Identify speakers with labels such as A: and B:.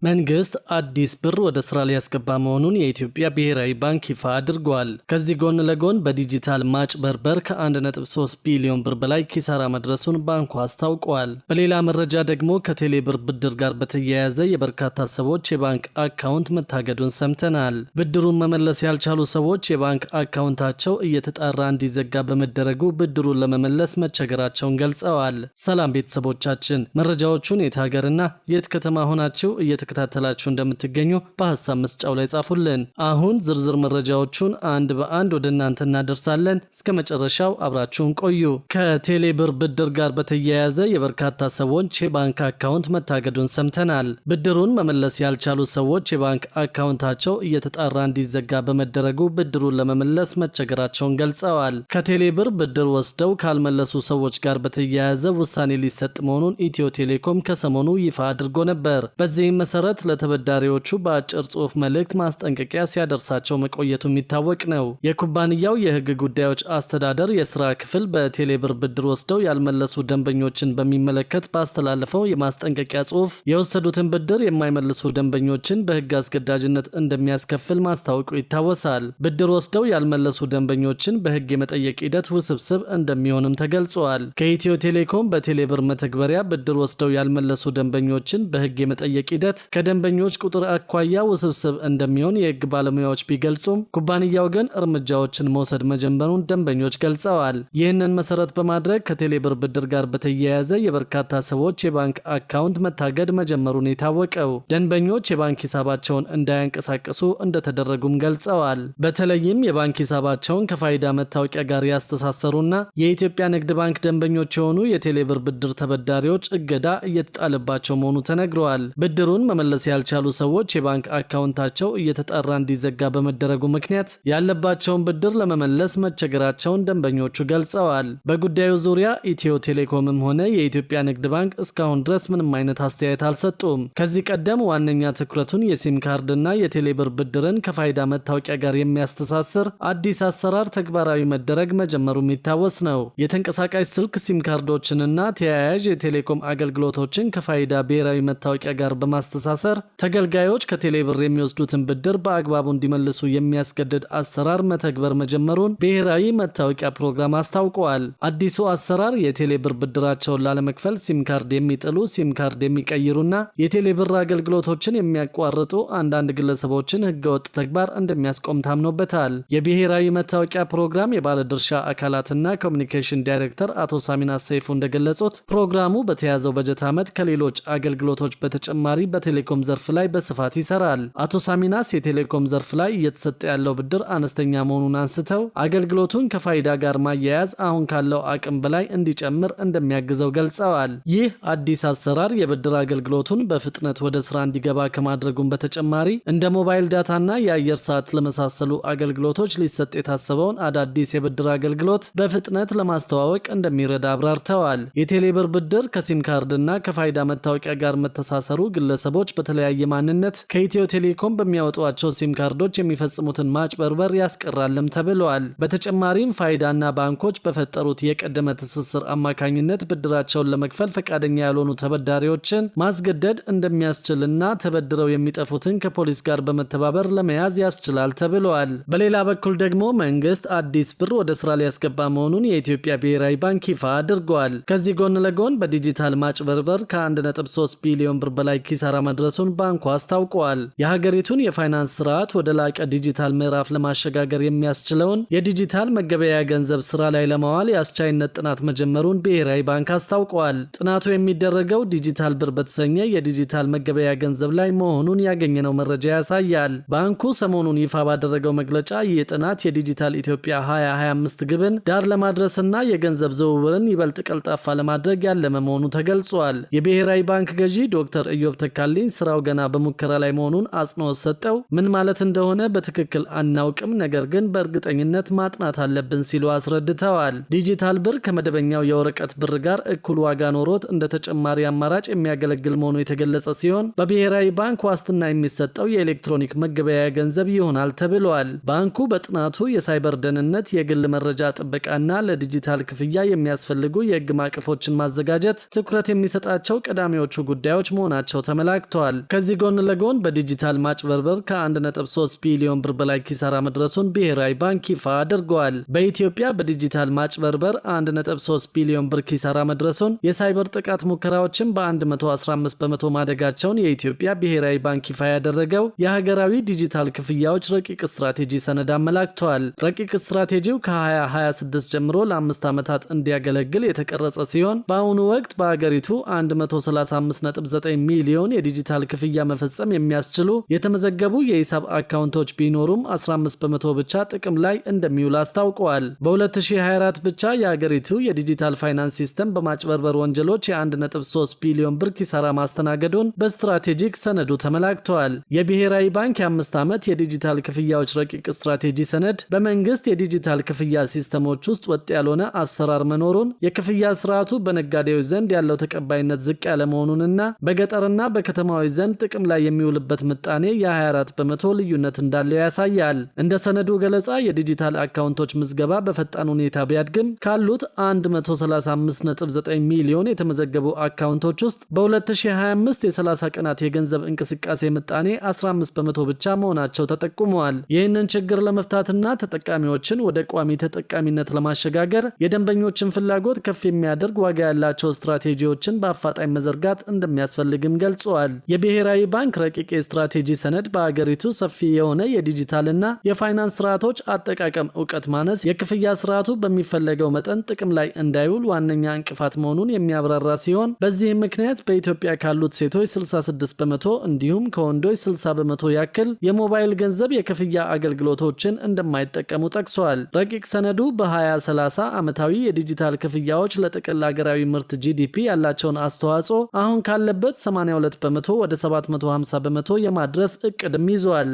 A: መንግስት አዲስ ብር ወደ ስራ ሊያስገባ መሆኑን የኢትዮጵያ ብሔራዊ ባንክ ይፋ አድርጓል። ከዚህ ጎን ለጎን በዲጂታል ማጭበርበር ከ1.3 ቢሊዮን ብር በላይ ኪሳራ መድረሱን ባንኩ አስታውቋል። በሌላ መረጃ ደግሞ ከቴሌ ብር ብድር ጋር በተያያዘ የበርካታ ሰዎች የባንክ አካውንት መታገዱን ሰምተናል። ብድሩን መመለስ ያልቻሉ ሰዎች የባንክ አካውንታቸው እየተጣራ እንዲዘጋ በመደረጉ ብድሩን ለመመለስ መቸገራቸውን ገልጸዋል። ሰላም ቤተሰቦቻችን፣ መረጃዎቹን የት ሀገርና የት ከተማ ሆናችሁ ተከታተላችሁ እንደምትገኙ በሐሳብ መስጫው ላይ ጻፉልን። አሁን ዝርዝር መረጃዎቹን አንድ በአንድ ወደ እናንተ እናደርሳለን። እስከ መጨረሻው አብራችሁን ቆዩ። ከቴሌ ብር ብድር ጋር በተያያዘ የበርካታ ሰዎች የባንክ አካውንት መታገዱን ሰምተናል። ብድሩን መመለስ ያልቻሉ ሰዎች የባንክ አካውንታቸው እየተጣራ እንዲዘጋ በመደረጉ ብድሩን ለመመለስ መቸገራቸውን ገልጸዋል። ከቴሌ ብር ብድር ወስደው ካልመለሱ ሰዎች ጋር በተያያዘ ውሳኔ ሊሰጥ መሆኑን ኢትዮ ቴሌኮም ከሰሞኑ ይፋ አድርጎ ነበር። በዚህም መሰረት ለተበዳሪዎቹ በአጭር ጽሑፍ መልእክት ማስጠንቀቂያ ሲያደርሳቸው መቆየቱ የሚታወቅ ነው። የኩባንያው የሕግ ጉዳዮች አስተዳደር የስራ ክፍል በቴሌብር ብድር ወስደው ያልመለሱ ደንበኞችን በሚመለከት ባስተላለፈው የማስጠንቀቂያ ጽሑፍ የወሰዱትን ብድር የማይመልሱ ደንበኞችን በሕግ አስገዳጅነት እንደሚያስከፍል ማስታወቁ ይታወሳል። ብድር ወስደው ያልመለሱ ደንበኞችን በሕግ የመጠየቅ ሂደት ውስብስብ እንደሚሆንም ተገልጿል። ከኢትዮ ቴሌኮም በቴሌብር መተግበሪያ ብድር ወስደው ያልመለሱ ደንበኞችን በሕግ የመጠየቅ ሂደት ከደንበኞች ቁጥር አኳያ ውስብስብ እንደሚሆን የሕግ ባለሙያዎች ቢገልጹም ኩባንያው ግን እርምጃዎችን መውሰድ መጀመሩን ደንበኞች ገልጸዋል። ይህንን መሰረት በማድረግ ከቴሌብር ብድር ጋር በተያያዘ የበርካታ ሰዎች የባንክ አካውንት መታገድ መጀመሩን የታወቀው ደንበኞች የባንክ ሂሳባቸውን እንዳያንቀሳቅሱ እንደተደረጉም ገልጸዋል። በተለይም የባንክ ሂሳባቸውን ከፋይዳ መታወቂያ ጋር ያስተሳሰሩና የኢትዮጵያ ንግድ ባንክ ደንበኞች የሆኑ የቴሌብር ብድር ተበዳሪዎች እገዳ እየተጣለባቸው መሆኑ ተነግረዋል። ብድሩን መመለስ ያልቻሉ ሰዎች የባንክ አካውንታቸው እየተጣራ እንዲዘጋ በመደረጉ ምክንያት ያለባቸውን ብድር ለመመለስ መቸገራቸውን ደንበኞቹ ገልጸዋል። በጉዳዩ ዙሪያ ኢትዮ ቴሌኮምም ሆነ የኢትዮጵያ ንግድ ባንክ እስካሁን ድረስ ምንም አይነት አስተያየት አልሰጡም። ከዚህ ቀደም ዋነኛ ትኩረቱን የሲም ካርድና የቴሌብር ብድርን ከፋይዳ መታወቂያ ጋር የሚያስተሳስር አዲስ አሰራር ተግባራዊ መደረግ መጀመሩ የሚታወስ ነው። የተንቀሳቃሽ ስልክ ሲም ካርዶችንና ተያያዥ የቴሌኮም አገልግሎቶችን ከፋይዳ ብሔራዊ መታወቂያ ጋር በማስተሳሰር ተገልጋዮች ከቴሌብር የሚወስዱትን ብድር በአግባቡ እንዲመልሱ የሚያስገድድ አሰራር መተግበር መጀመሩን ብሔራዊ መታወቂያ ፕሮግራም አስታውቀዋል። አዲሱ አሰራር የቴሌብር ብድራቸውን ላለመክፈል ሲም ካርድ የሚጥሉ፣ ሲም ካርድ የሚቀይሩና የቴሌብር አገልግሎቶችን የሚያቋርጡ አንዳንድ ግለሰቦችን ህገወጥ ተግባር እንደሚያስቆም ታምኖበታል። የብሔራዊ መታወቂያ ፕሮግራም የባለድርሻ አካላትና ኮሚኒኬሽን ዳይሬክተር አቶ ሳሚናስ ሰይፉ እንደገለጹት ፕሮግራሙ በተያዘው በጀት ዓመት ከሌሎች አገልግሎቶች በተጨማሪ በቴሌኮም ዘርፍ ላይ በስፋት ይሰራል። አቶ ሳሚናስ የቴሌኮም ዘርፍ ላይ እየተሰጠ ያለው ብድር አነስተኛ መሆኑን አንስተው አገልግሎቱን ከፋይዳ ጋር ማያያዝ አሁን ካለው አቅም በላይ እንዲጨምር እንደሚያግዘው ገልጸዋል። ይህ አዲስ አሰራር የብድር አገልግሎቱን በፍጥነት ወደ ስራ እንዲገባ ከማድረጉም በተጨማሪ እንደ ሞባይል ዳታና የአየር ሰዓት ለመሳሰሉ አገልግሎቶች ሊሰጥ የታሰበውን አዳዲስ የብድር አገልግሎት በፍጥነት ለማስተዋወቅ እንደሚረዳ አብራርተዋል። የቴሌብር ብድር ከሲም ካርድና ከፋይዳ መታወቂያ ጋር መተሳሰሩ ግለሰቦች በተለያየ ማንነት ከኢትዮ ቴሌኮም በሚያወጧቸው ሲም ካርዶች የሚፈጽሙትን ማጭበርበር ያስቀራልም ተብለዋል። በተጨማሪም ፋይዳና ባንኮች በፈጠሩት የቀደመ ትስስር አማካኝነት ብድራቸውን ለመክፈል ፈቃደኛ ያልሆኑ ተበዳሪዎችን ማስገደድ እንደሚያስችልና ተበድረው የሚጠፉትን ከፖሊስ ጋር በመተባበር ለመያዝ ያስችላል ተብለዋል። በሌላ በኩል ደግሞ መንግስት አዲስ ብር ወደ ስራ ሊያስገባ መሆኑን የኢትዮጵያ ብሔራዊ ባንክ ይፋ አድርጓል። ከዚህ ጎን ለጎን በዲጂታል ማጭበርበር ከ1.3 ቢሊዮን ብር በላይ ኪሳራ መድረሱን ባንኩ አስታውቋል። የሀገሪቱን የፋይናንስ ስርዓት ወደ ላቀ ዲጂታል ምዕራፍ ለማሸጋገር የሚያስችለውን የዲጂታል መገበያያ ገንዘብ ስራ ላይ ለማዋል የአስቻይነት ጥናት መጀመሩን ብሔራዊ ባንክ አስታውቋል። ጥናቱ የሚደረገው ዲጂታል ብር በተሰኘ የዲጂታል መገበያያ ገንዘብ ላይ መሆኑን ያገኘነው መረጃ ያሳያል። ባንኩ ሰሞኑን ይፋ ባደረገው መግለጫ ይህ ጥናት የዲጂታል ኢትዮጵያ 2025 ግብን ዳር ለማድረስና የገንዘብ ዝውውርን ይበልጥ ቀልጣፋ ለማድረግ ያለመ መሆኑ ተገልጿል። የብሔራዊ ባንክ ገዢ ዶክተር ኢዮብ ተካልኝ ስራው ገና በሙከራ ላይ መሆኑን አጽንኦት ሰጠው ምን ማለት እንደሆነ በትክክል አናውቅም፣ ነገር ግን በእርግጠኝነት ማጥናት አለብን ሲሉ አስረድተዋል። ዲጂታል ብር ከመደበኛው የወረቀት ብር ጋር እኩል ዋጋ ኖሮት እንደ ተጨማሪ አማራጭ የሚያገለግል መሆኑ የተገለጸ ሲሆን በብሔራዊ ባንክ ዋስትና የሚሰጠው የኤሌክትሮኒክ መገበያያ ገንዘብ ይሆናል ተብሏል። ባንኩ በጥናቱ የሳይበር ደህንነት፣ የግል መረጃ ጥበቃና ለዲጂታል ክፍያ የሚያስፈልጉ የህግ ማዕቀፎችን ማዘጋጀት ትኩረት የሚሰጣቸው ቀዳሚዎቹ ጉዳዮች መሆናቸው ተመላክቷል። ተመላክቷል። ከዚህ ጎን ለጎን በዲጂታል ማጭበርበር ከ1.3 ቢሊዮን ብር በላይ ኪሳራ መድረሱን ብሔራዊ ባንክ ይፋ አድርጓል። በኢትዮጵያ በዲጂታል ማጭበርበር 1.3 ቢሊዮን ብር ኪሳራ መድረሱን፣ የሳይበር ጥቃት ሙከራዎችን በ115 በመቶ ማደጋቸውን የኢትዮጵያ ብሔራዊ ባንክ ይፋ ያደረገው የሀገራዊ ዲጂታል ክፍያዎች ረቂቅ ስትራቴጂ ሰነድ አመላክቷል። ረቂቅ ስትራቴጂው ከ2026 ጀምሮ ለ5 ዓመታት እንዲያገለግል የተቀረጸ ሲሆን በአሁኑ ወቅት በአገሪቱ 135.9 ሚሊዮን የዲጂታል ክፍያ መፈጸም የሚያስችሉ የተመዘገቡ የሂሳብ አካውንቶች ቢኖሩም 15 በመቶ ብቻ ጥቅም ላይ እንደሚውል አስታውቀዋል። በ2024 ብቻ የአገሪቱ የዲጂታል ፋይናንስ ሲስተም በማጭበርበር ወንጀሎች የ1.3 ቢሊዮን ብር ኪሳራ ማስተናገዱን በስትራቴጂክ ሰነዱ ተመላክተዋል። የብሔራዊ ባንክ የ5 ዓመት የዲጂታል ክፍያዎች ረቂቅ ስትራቴጂ ሰነድ በመንግስት የዲጂታል ክፍያ ሲስተሞች ውስጥ ወጥ ያልሆነ አሰራር መኖሩን፣ የክፍያ ስርዓቱ በነጋዴዎች ዘንድ ያለው ተቀባይነት ዝቅ ያለ መሆኑንና በገጠርና በከተማዎች ዘንድ ጥቅም ላይ የሚውልበት ምጣኔ የ24 በመቶ ልዩነት እንዳለው ያሳያል። እንደ ሰነዱ ገለጻ የዲጂታል አካውንቶች ምዝገባ በፈጣን ሁኔታ ቢያድግም ካሉት 135.9 ሚሊዮን የተመዘገቡ አካውንቶች ውስጥ በ2025 የ30 ቀናት የገንዘብ እንቅስቃሴ ምጣኔ 15 በመቶ ብቻ መሆናቸው ተጠቁመዋል። ይህንን ችግር ለመፍታትና ተጠቃሚዎችን ወደ ቋሚ ተጠቃሚነት ለማሸጋገር የደንበኞችን ፍላጎት ከፍ የሚያደርግ ዋጋ ያላቸው ስትራቴጂዎችን በአፋጣኝ መዘርጋት እንደሚያስፈልግም ገልጸዋል። የብሔራዊ ባንክ ረቂቅ ስትራቴጂ ሰነድ በአገሪቱ ሰፊ የሆነ የዲጂታልና የፋይናንስ ስርዓቶች አጠቃቀም እውቀት ማነስ የክፍያ ስርዓቱ በሚፈለገው መጠን ጥቅም ላይ እንዳይውል ዋነኛ እንቅፋት መሆኑን የሚያብራራ ሲሆን በዚህም ምክንያት በኢትዮጵያ ካሉት ሴቶች 66 በመቶ እንዲሁም ከወንዶች 60 በመቶ ያክል የሞባይል ገንዘብ የክፍያ አገልግሎቶችን እንደማይጠቀሙ ጠቅሷል። ረቂቅ ሰነዱ በ2030 ዓመታዊ የዲጂታል ክፍያዎች ለጥቅል ሀገራዊ ምርት ጂዲፒ ያላቸውን አስተዋጽኦ አሁን ካለበት 82 በመቶ ወደ 750 በመቶ የማድረስ እቅድም ይዟል።